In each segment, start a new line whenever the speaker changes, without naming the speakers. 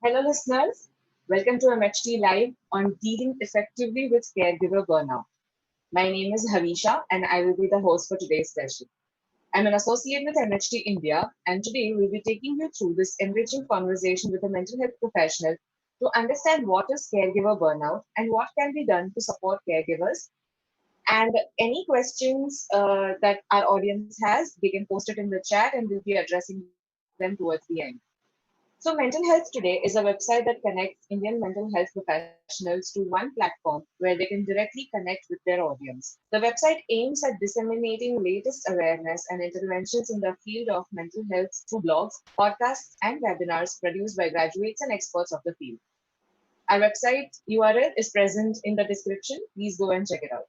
Hello, listeners. Welcome to MHT Live on Dealing Effectively with Caregiver Burnout. My name is Havisha, and I will be the host for today's session. I'm an associate with MHT India, and today we'll be taking you through this enriching conversation with a mental health professional to understand what is caregiver burnout and what can be done to support caregivers. And any questions that our audience has, they can post it in the chat, and we'll be addressing them towards the end. So, Mental Health Today is a website that connects Indian mental health professionals to one platform where they can directly connect with their audience. The website aims at disseminating latest awareness and interventions in the field of mental health through blogs, podcasts, and webinars produced by graduates and experts of the field. Our website URL is present in the description. Please go and check it out.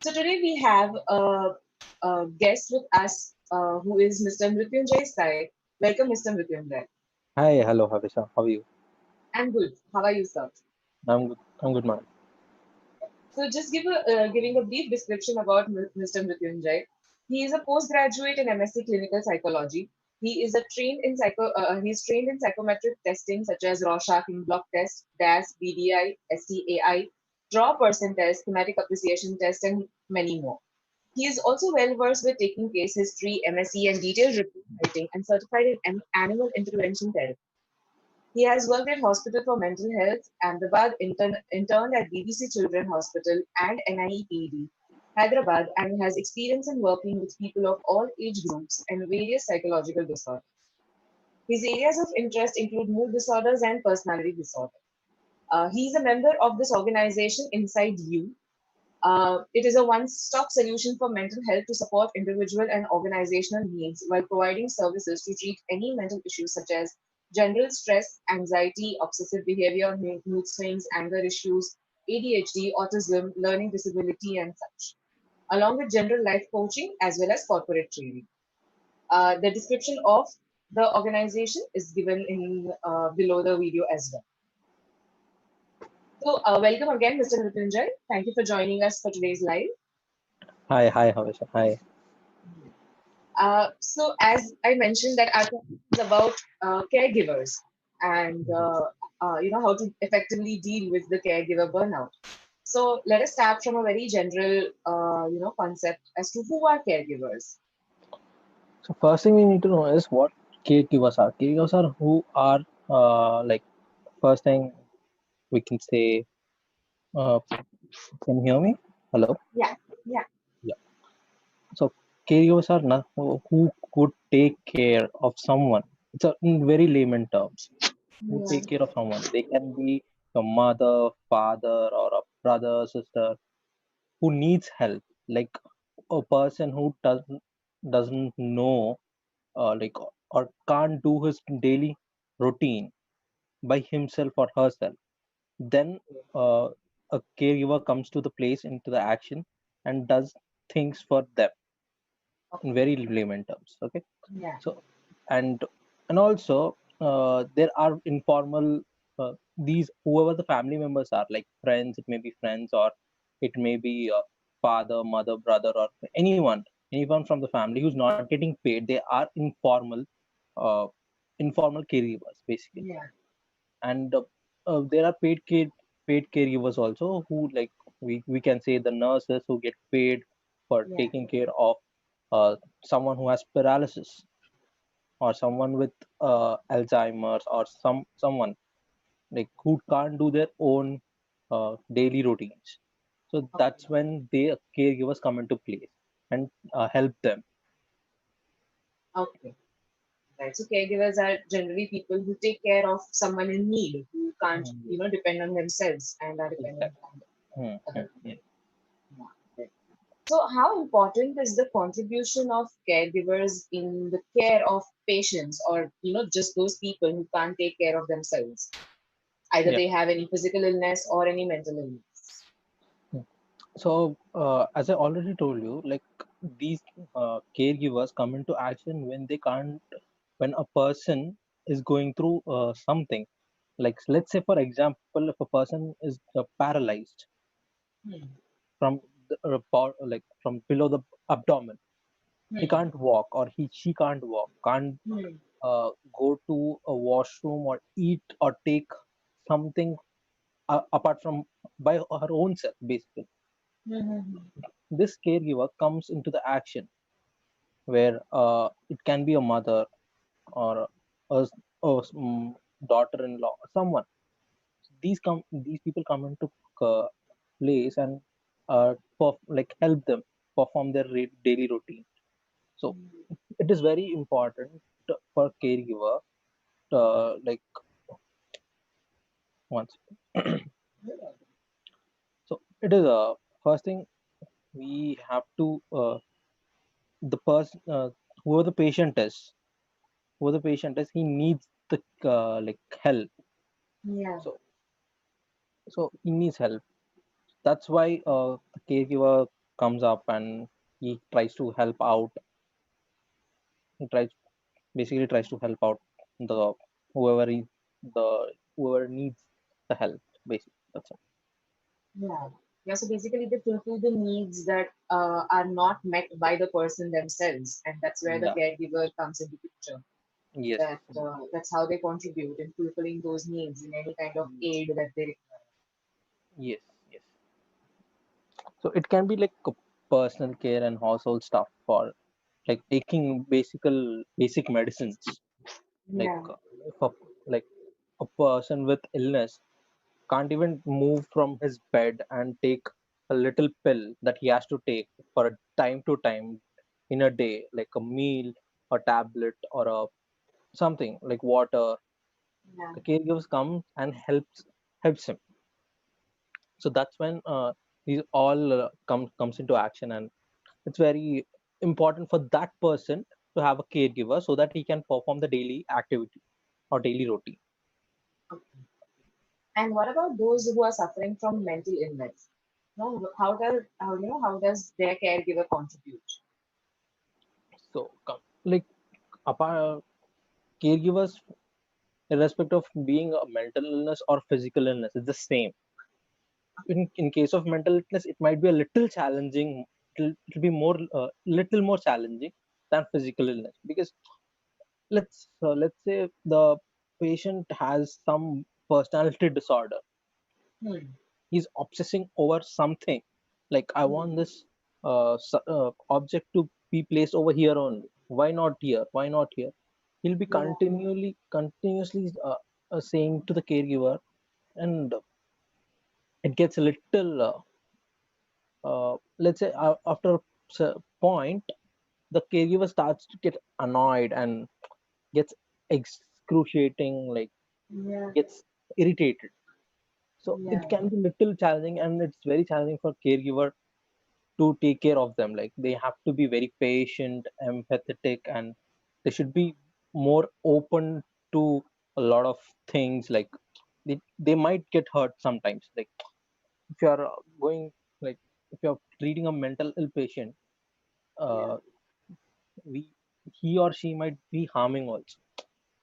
So, today we have a guest with us who is Mr. Mrithyunjay Sai. Welcome, Mr. Mrithyunjay.
Hi, hello, Havisha. How are you?
I'm good. How are you, sir?
I'm good. I'm good, man.
So, just giving a brief description about Mr. Mrityunjay. He is a postgraduate in M.Sc. Clinical Psychology. He's trained in psychometric testing such as Rorschach Inkblot Test, DAS, BDI, STAI, Draw Person Test, Thematic Appreciation Test, and many more. He is also well versed with taking case history, M.Sc., and detailed report writing, and certified in animal intervention therapy. He has worked at Hospital for Mental Health, Ahmedabad, interned at BBC Children Hospital and NIEPD, Hyderabad, and has experience in working with people of all age groups and various psychological disorders. His areas of interest include mood disorders and personality disorder. He is a member of this organization, TheInsideYou. It is a one-stop solution for mental health to support individual and organizational needs while providing services to treat any mental issues such as general stress, anxiety, obsessive behavior, mood swings, anger issues, ADHD, autism, learning disability, and such, along with general life coaching as well as corporate training. The description of the organization is given in below the video as well. So, welcome again, Mr. Mrityunjay. Thank you for joining us for today's live.
Hi, Havisha. Hi.
So, as I mentioned, that our topic is about caregivers and how to effectively deal with the caregiver burnout. So, let us start from a very general concept as to who are caregivers.
So first thing we need to know is what caregivers are. Caregivers are who are like first thing we can say. Can you hear me? Hello.
Yeah, yeah,
Yeah. So caregivers are not who could take care of someone. It's in very layman terms. Who
yeah,
take care of someone? They can be a mother, father, or a brother, sister who needs help. Like a person who doesn't know like or can't do his daily routine by himself or herself, then uh, a caregiver comes to the place into the action and does things for them in
okay,
very layman terms. Okay.
yeah,
So and and also there are informal these whoever the family members are, like friends. It may be friends, or it may be father, mother, brother, or anyone from the family who's not getting paid. They are uh, informal caregivers basically.
yeah,
And there are paid caregivers also, who like we can say the nurses who get paid for
yeah,
taking care of someone who has paralysis, or someone with Alzheimer's, or someone like who can't do their own daily routines. So
okay,
that's when the caregivers come into place and help them.
okay. Right. So caregivers are generally people who take care of someone in need who can't,
Yes.
depend on themselves and are dependent
Exactly.
on
Hmm, hmm,
other
yeah.
people. Yeah. Right. So how important is the contribution of caregivers in the care of patients or, just those people who can't take care of themselves? Either
Yeah.
they have any physical illness or any mental illness.
Hmm. So, as I already told you, like these caregivers come into action when they can't, when a person is going through something. Like, let's say, for example, if a person is paralyzed
Hmm.
from like from below the abdomen, he
Hmm.
can't walk, or she can't walk, can't
Hmm.
go to a washroom or eat or take something apart from by her own self. Basically,
Mm-hmm.
this caregiver comes into the action where it can be a mother or a daughter-in-law, someone. These people come into uh, place and like help them perform their daily routine. So it is very important for caregiver, like once. So it is first thing we have to the person whoever the patient is, he needs the like help.
Yeah.
So he needs help. That's why the caregiver comes up and he tries to help out. He tries to help out the whoever he, the whoever needs the help. Basically, that's it.
Yeah. Yeah. So basically, they fulfill the needs that are not met by the person themselves, and that's where the
Yeah.
caregiver comes into picture.
Yes.
That's how they contribute in fulfilling those needs in any kind of aid that they require.
Yes. Yes. So it can be like a personal care and household stuff for like taking basic medicines. Like
Yeah.
if a like a person with illness can't even move from his bed and take a little pill that he has to take for a time to time in a day, like a meal, a tablet, or a something like water.
Yeah.
The caregivers come and helps him. So that's when these all comes into action, and it's very important for that person to have a caregiver so that he can perform the daily activity or daily routine.
And what about those who are suffering from mental illness? No, how does their caregiver contribute?
So like apart caregivers, irrespective of being a mental illness or physical illness, it's the same. In case of mental illness, it might be a little challenging. It'll be more little more challenging than physical illness, because let's say the patient has some personality disorder.
Hmm.
He's obsessing over something, like I want
Hmm.
this object to be placed over here only. Why not here? Why not here? He'll be
Yeah.
continuously saying to the caregiver, and it gets a little let's say after a point, the caregiver starts to get annoyed and gets excruciating, like
Yeah.
gets irritated. So it
Yeah.
can be little challenging, and it's very challenging for caregiver to take care of them. Like they have to be very patient, empathetic, and they should be more open to a lot of things. Like they might get hurt sometimes. Like if you are going, like if you're treating a mental ill patient,
Yeah.
uh, we he or she might be harming also.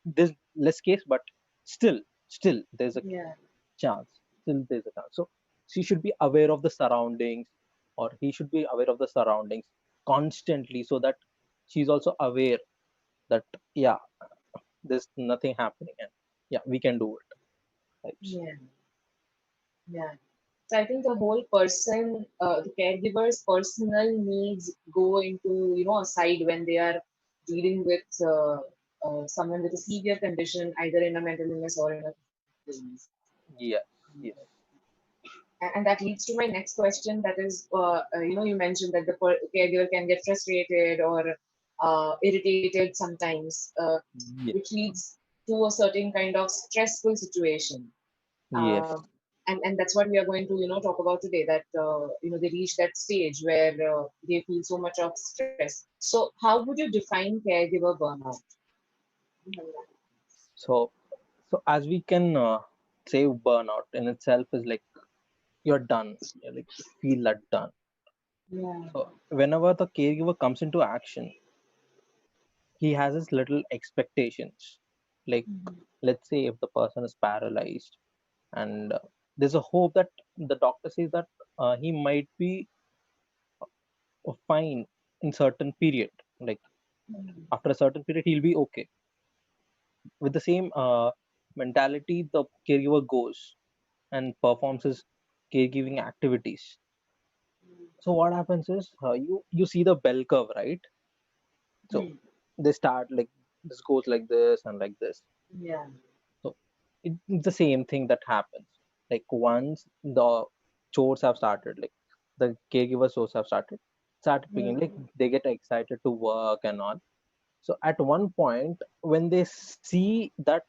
There's less case, but still still there's a
Yeah.
chance. Still there's a chance. So she should be aware of the surroundings, or he should be aware of the surroundings constantly, so that she's also aware that yeah, there's nothing happening, and yeah, we can do it. Right.
Yeah. Yeah. So I think the whole person, the caregiver's personal needs go into, aside when they are dealing with someone with a severe condition, either in a mental illness or in a physical illness.
Yes. Yes.
And that leads to my next question. That is, you mentioned that the caregiver can get frustrated or irritated sometimes,
Yes.
which leads to a certain kind of stressful situation.
Yes.
And that's what we are going to talk about today, that they reach that stage where they feel so much of stress. So how would you define caregiver burnout?
So as we can say, burnout in itself is like you're done. You like feel that done.
Yeah.
So whenever the caregiver comes into action, he has his little expectations. Like let's say if the person is paralyzed, and there's a hope that the doctor says that he might be fine in certain period. Like after a certain period, he'll be okay. with the same mentality, the caregiver goes and performs his caregiving activities. So what happens is, you see the bell curve, right? So
Hmm.
they start like, this goes like this and like this.
Yeah.
So it's the same thing that happens. Like once the chores have started, like the caregiver chores have started beginning, like
Hmm.
they get excited to work and all. So at one point, when they see that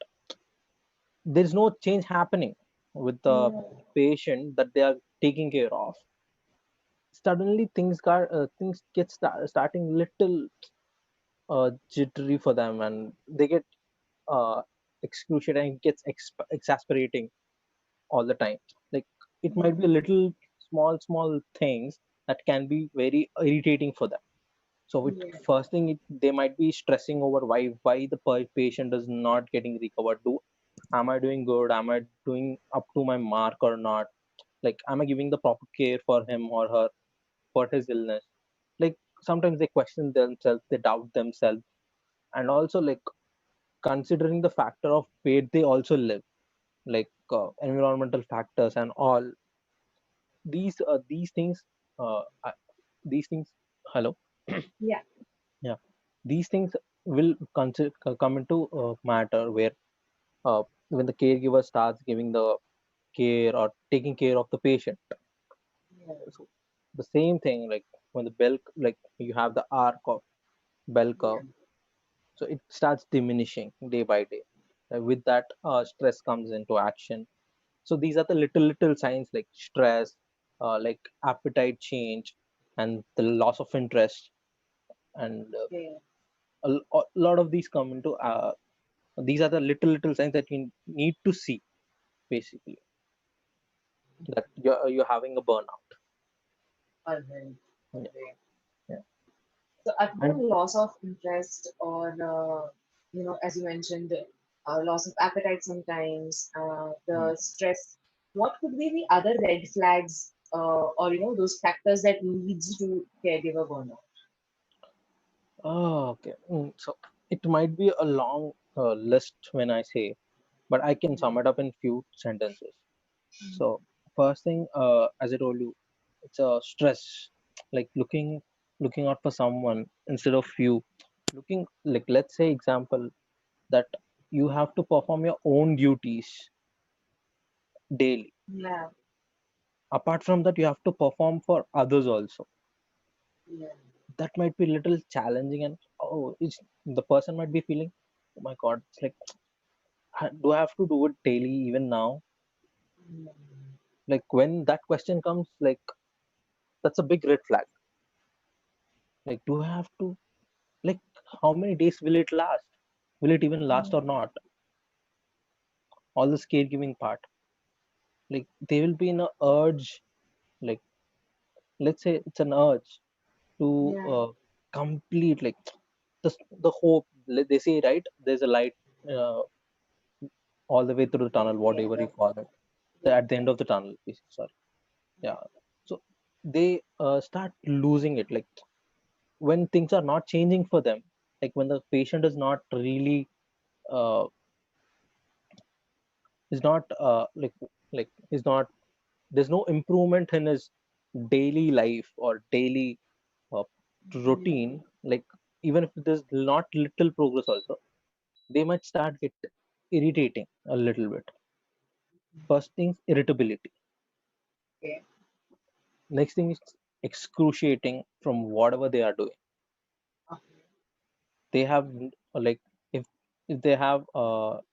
there's no change happening with the
Yeah.
patient that they are taking care of, suddenly things get starting little jittery for them, and they get uh, excruciating, gets exasperating all the time. Like it might be a little small things that can be very irritating for them. So
Yeah.
first thing, they might be stressing over why the patient is not getting recovered. Am I doing good? Am I doing up to my mark or not? Like, am I giving the proper care for him or her for his illness? Like sometimes they question themselves, they doubt themselves, and also like considering the factor of where they also live, like environmental factors and all these things. Uh, uh, these things. Hello.
Yeah.
Yeah, these things will come into matter where when the caregiver starts giving the care or taking care of the patient.
Yeah.
So the same thing, like when the like you have the arc of bell
Yeah.
curve, so it starts diminishing day by day. With that, stress comes into action. So these are the little signs like stress, like appetite change, and the loss of interest, and
Okay.
a lot of these come into. These are the little signs that you need to see, basically, that you're having a burnout.
All right.
Yeah,
Okay.
yeah.
So after
And
loss of interest or, as you mentioned, loss of appetite sometimes,
mm,
the stress, what could be the other red flags or, those factors that leads to caregiver burnout?
okay. So it might be a long list when I say, but I can sum it up in few sentences. So first thing, as I told you, it's a stress, like looking out for someone instead of you. Looking, like, let's say example, that you have to perform your own duties daily.
Yeah.
Apart from that, you have to perform for others also.
Yeah.
That might be little challenging, and the person might be feeling, oh my god, it's like, do I have to do it daily even now?
Yeah.
Like when that question comes, like that's a big red flag. Like, do I have to, like, how many days will it last? Will it even last or not? All this caregiving part, like they will be in a urge, like let's say it's an urge to
Yeah.
complete, like the hope, they say, right, there's a light uh, all the way through the tunnel,
At the
whatever
end
you
of,
call it,
yeah.
at the end of the tunnel, sorry. Yeah. So they start losing it, like when things are not changing for them, like when the patient is not really uh, is not like is not there's no improvement in his daily life or daily uh,
Yeah.
routine, like even if there's not little progress also, they might start get irritating a little bit. First thing, irritability.
Okay.
Next thing is excruciating from whatever they are doing.
Okay.
They have like, if they have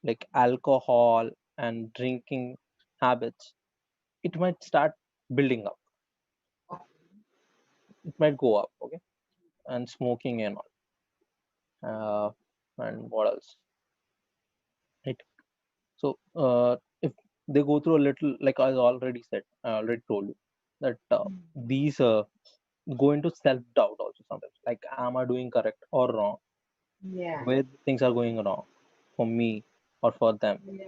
like alcohol and drinking habits, it might start building up,
Okay.
it might go up, okay. And smoking and all, and what else, right? So if they go through a little, like I already said, I already told you that these go into self doubt also sometimes, like am I doing correct or wrong,
Yeah.
where things are going wrong for me or for them.
Yeah.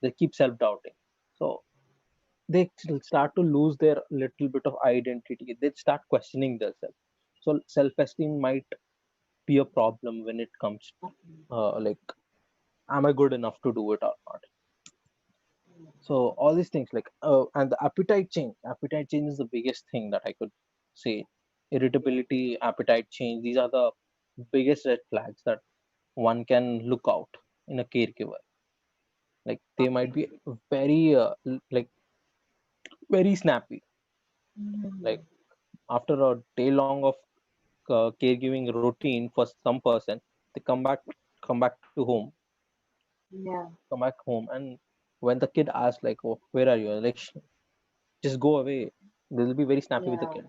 They keep self doubting, so they start to lose their little bit of identity, they start questioning themselves. So self esteem might be a problem when it comes
Okay.
like am I good enough to do it or not? So all these things, like and the appetite change is the biggest thing that I could say. Irritability, appetite change, these are the biggest red flags that one can look out in a caregiver. Like they might be very like very snappy. Like after a day long of caregiving routine for some person, they come back to home,
Yeah.
come back home, and when the kid asks like, oh, where are you, like, just go away, they'll be very snappy with the
Yeah.
kid.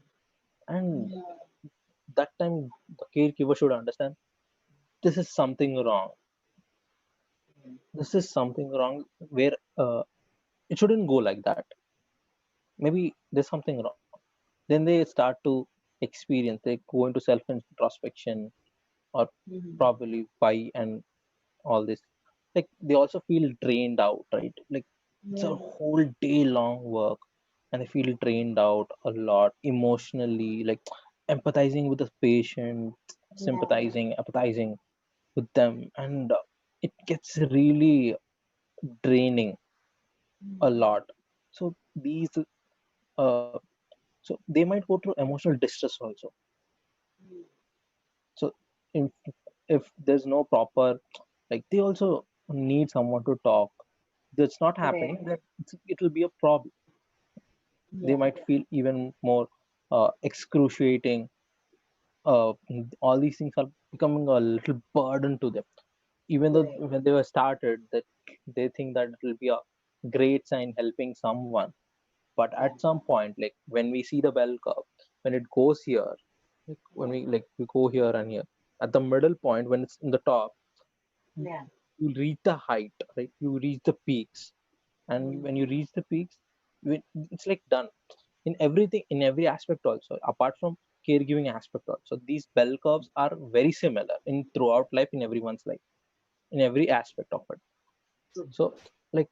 And
Yeah.
that time the caregiver should understand this is something wrong. This is something wrong where it shouldn't go like that. Maybe there's something wrong. Then they start to experience, they go into self introspection, or
Mhm.
probably why and all this. Like they also feel drained out, right? Like it's a
Yeah.
whole day long work, and they feel drained out a lot emotionally, like empathizing with the patient,
Yeah.
sympathizing, empathizing with them, and it gets really draining a lot. So these uh so they might go through emotional distress also. So if if there's no proper, like they also need someone to talk, that's not happening,
Correct.
then it will be a problem. They
Yeah.
might feel even more excruciating. All these things are becoming a little burden to them, even though
Correct.
when they were started that they think that it will be a great sign helping someone. But
Yeah.
at some point, like when we see the bell curve, when it goes here, like when
Yeah.
we go here and here, at the middle point when it's in the top,
Yeah.
you reach the height, right? You reach the peaks, and
Mm.
when you reach the peaks, it's like done in everything, in every aspect also, apart from caregiving aspect also. These bell curves are very similar in throughout life, in everyone's life, in every aspect of it.
True.
So like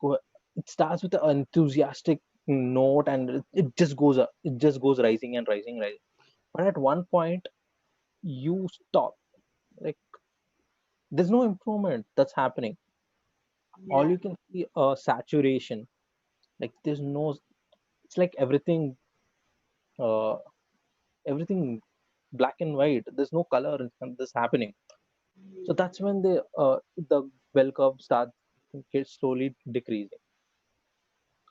it starts with an enthusiastic note, and it just goes up, it just goes rising and rising, rising. But at one point you stop, like there's no improvement that's happening. All
Yeah.
you can see saturation, like there's no, it's like uh, everything black and white, there's no color in this happening. So that's when the bell curve starts slowly decreasing.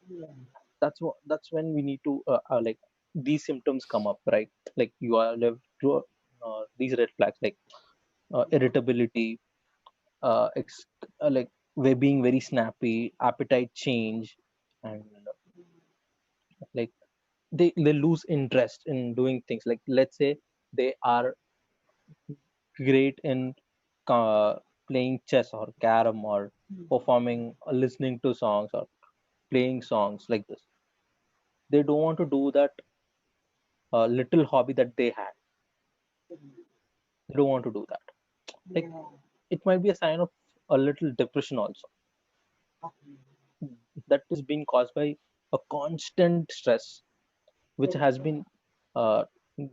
Yeah.
That's when we need to like these symptoms come up, right? Like you are left to these red flags, like irritability, like we're being very snappy, appetite change, and like they lose interest in doing things. Like let's say they are great in uh, playing chess or carom, or performing, listening to songs, or playing songs like this. They don't want to do that little hobby that they had. They don't want to do that. Like
Yeah.
it might be a sign of a little depression also,
Okay.
that is being caused by a constant stress which
Correct.
has been uh,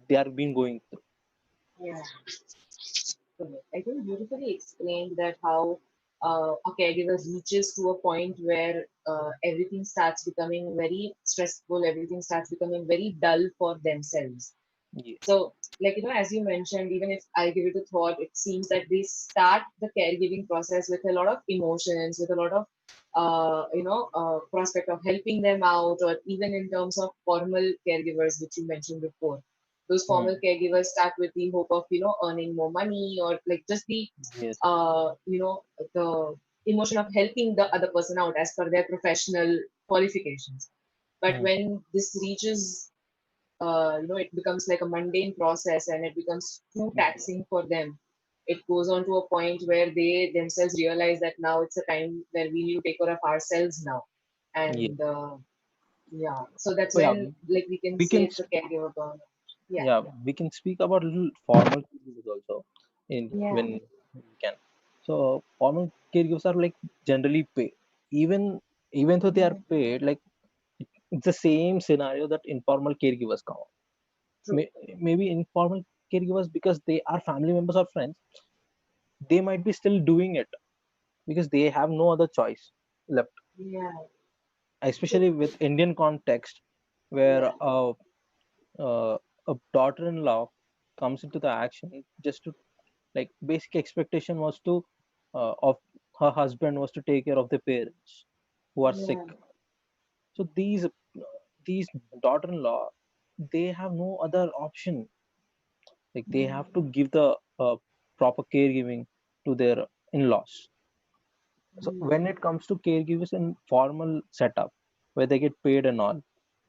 they are been going through.
Yeah. Correct. I think beautifully explained that how a caregiver reaches to a point where everything starts becoming very stressful, everything starts becoming very dull for themselves.
Yes.
So, like, as you mentioned, even if I give it a thought, it seems that they start the caregiving process with a lot of emotions, with a lot of, prospect of helping them out, or even in terms of formal caregivers, which you mentioned before. Those formal
Mm.
caregivers start with the hope of, earning more money, or like just the,
Yes.
the emotion of helping the other person out as per their professional qualifications. But
Mm.
when this reaches it becomes like a mundane process and it becomes too
Yeah.
taxing for them. It goes on to a point where they themselves realize that now it's a time where we need to take care of ourselves now.
Yeah.
And yeah, so that's
Oh, yeah.
when like we can
We
say
can
it's a caregiver burnout. Yeah,
yeah, we can speak about little formal caregivers also in
yeah,
when we can. So formal caregivers are like generally paid. Even though they are
yeah,
paid, like it's the same scenario that informal caregivers come up.
true.
Maybe informal caregivers, because they are family members or friends, they might be still doing it. because they have no other choice left,
Yeah.
especially with Indian context, where
Yeah.
uh, a daughter-in-law comes into the action just to, like, basic expectation was to of her husband was to take care of the parents who are sick.
Yeah.
So these daughter-in-law, they have no other option. Like, they have to give the proper caregiving to their in-laws. So when it comes to caregivers in formal setup where they get paid and all,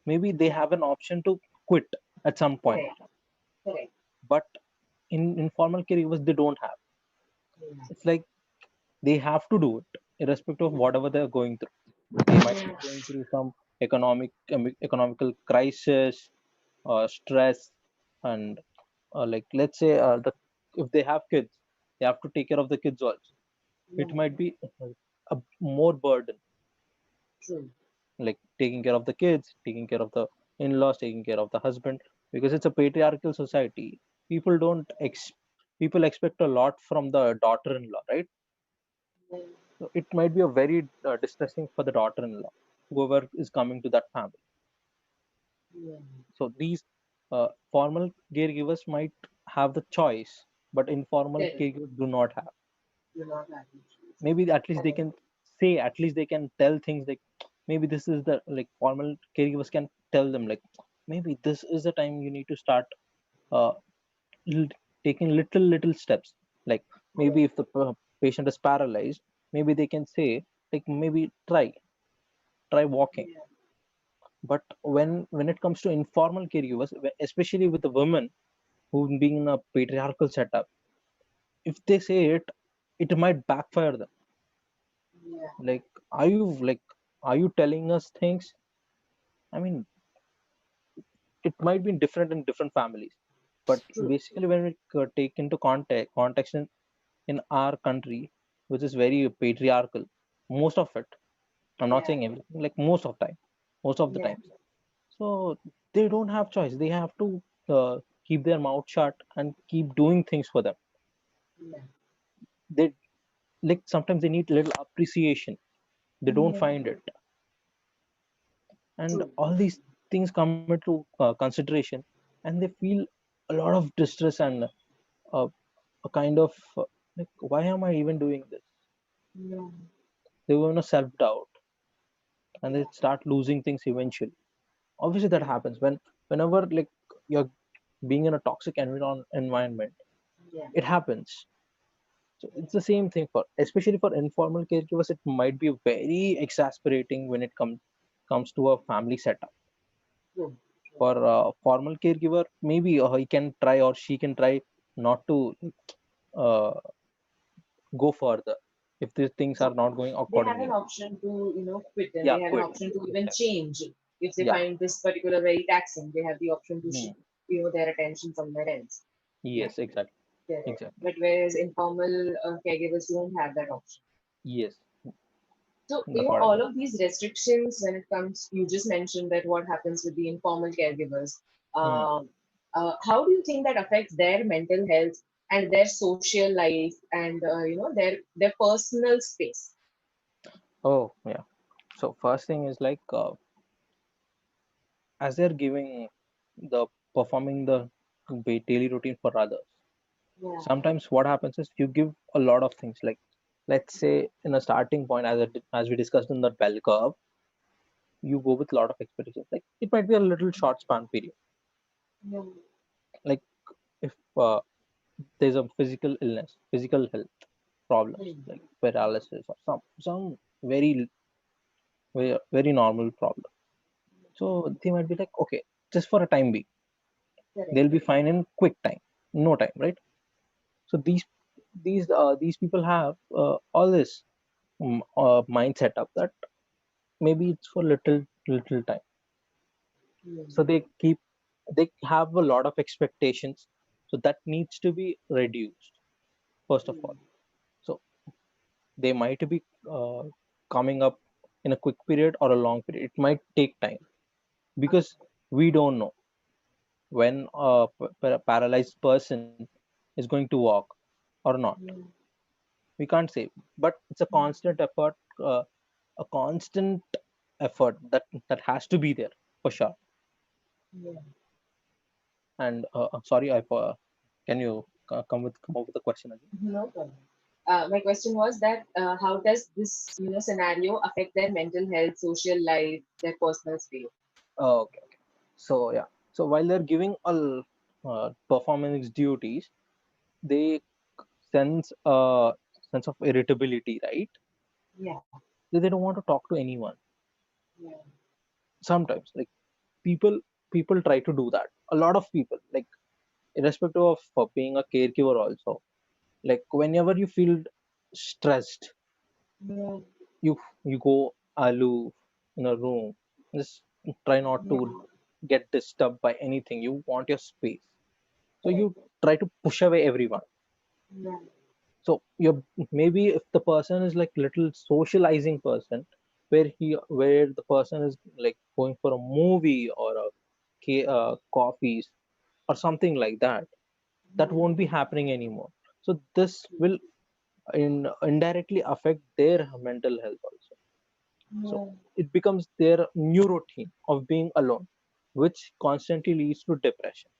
maybe they
Yeah.
have an option to quit at some point.
Correct. Correct.
But in informal caregivers, they don't have.
Yeah.
It's like they have to do it, irrespective of
Yeah.
whatever they're going through. They might be
Yeah.
going through some economical crisis, stress, and like, let's say, the if they have kids, they have to take care of the kids also.
Yeah.
It might be a more burden,
True.
like taking care of the kids, taking care of the in-laws, taking care of the husband, because it's a patriarchal society. People don't ex People expect a lot from the daughter-in-law, right?
Yeah.
So it might be a very distressing for the daughter-in-law, whoever is coming to that family.
Yeah.
So these formal caregivers might have the choice, but informal
Correct.
caregivers do not have.
You're not happy.
Maybe at least they
Correct.
can say, at least they can tell things like, maybe this is the, like, formal caregivers can tell them, like, maybe this is the time you need to start uh, l- taking little steps. Like,
Yeah.
maybe if the patient is paralyzed, maybe they can say, like, maybe try walking.
Yeah.
But when it comes to informal caregivers, especially with the women who being in a patriarchal setup, if they say it, it might backfire them.
Yeah.
Like, like, are you telling us things? I mean, it might be different in different families, but
True.
basically when we take into context in our country, which is very patriarchal, most of it. I'm not
Yeah.
saying everything, like most of the
Yeah.
times. So they don't have choice. They have to keep their mouth shut and keep doing things for them.
Yeah.
They, like, sometimes they need little appreciation. They don't
Yeah.
find it, and
True.
all these things come into consideration, and they feel a lot of distress and a kind of like, why am I even doing this?
Yeah.
They were in a self-doubt, and they
Yeah.
start losing things eventually. Obviously that
Yeah.
happens whenever, like, you're being in a toxic environment.
Yeah.
It happens. So it's
Correct.
the same thing for, especially for informal caregivers. It might be very exasperating when it comes to a family setup.
True.
For a formal caregiver, maybe he can try, or she can try not to uh, go further if these things are
So
not going
they have an
accordingly.
option to, quit, and
Yeah,
they have an
quit.
option to even
Exactly.
change if they
Yeah.
find this particular very taxing. They have the option to,
Hmm.
their attention somewhere else. Yeah.
Yes, exactly.
Correct.
Exactly.
But whereas informal caregivers don't have that option.
Yes,
So,
that's what I
all
mean.
of these restrictions, when it comes, you just mentioned that what happens with the informal caregivers.
Hmm.
Um, how do you think that affects their mental health and their social life and their personal space?
Oh, yeah. So first thing is, like, as they're giving the performing the daily routine for others.
Yeah,
Sometimes what happens is you give a lot of things. Like, let's say in a starting point, as we discussed in that bell curve, you go with a lot of expectations. Like, it might be a little short span period.
yeah,
Like, if there's a physical health problems,
hmm,
like paralysis or some very very normal problem. So they might be like, okay, just for a time being,
correct.
they'll be fine in quick time, no time, right? So these people have all this mindset up that maybe it's for little time.
Hmm,
So they have a lot of expectations, so that needs to be reduced first of all.
hmm,
So they might be uh, coming up in a quick period or a long period. It might take time, because we don't know when a paralyzed person is going to walk or not.
hmm,
we can't say, but it's a constant effort, a constant effort that has to be there for sure.
Yeah.
And sorry, I can you come up with the question again?
No problem. My question was that how does this scenario affect their mental health, social life, their personal space?
Okay, okay. So yeah, so while they're giving a performance duties, they sense a sense of irritability, right?
Yeah,
They don't want to talk to anyone.
yeah,
Sometimes, like people people try to do that. A lot of people, like irrespective of being a caregiver, also, like whenever you feel stressed,
yeah,
you you go aloof in a room. Just try not to
yeah,
get disturbed by anything. You want your space, so
correct.
you try to push away everyone.
Yeah,
So you're, maybe if the person is like little socializing person, where the person is like going for a movie or a coffees or something like that, that
yeah,
won't be happening anymore. So this will indirectly affect their mental health also. So
yeah,
it becomes their new routine of being alone, which constantly leads to depression.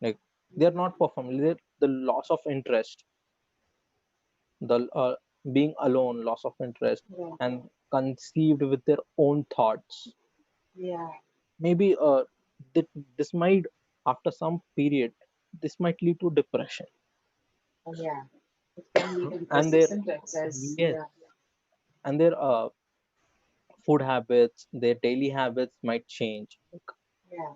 Like they're not performing, the loss of interest, the being alone, loss of interest,
yeah,
and conceived with their own thoughts.
yeah,
Maybe th- this might, after some period, this might lead to depression.
yeah. It can lead to
And
depressive
their,
symptoms as
yes,
yeah,
and their food habits, their daily habits might change. Like,
yeah,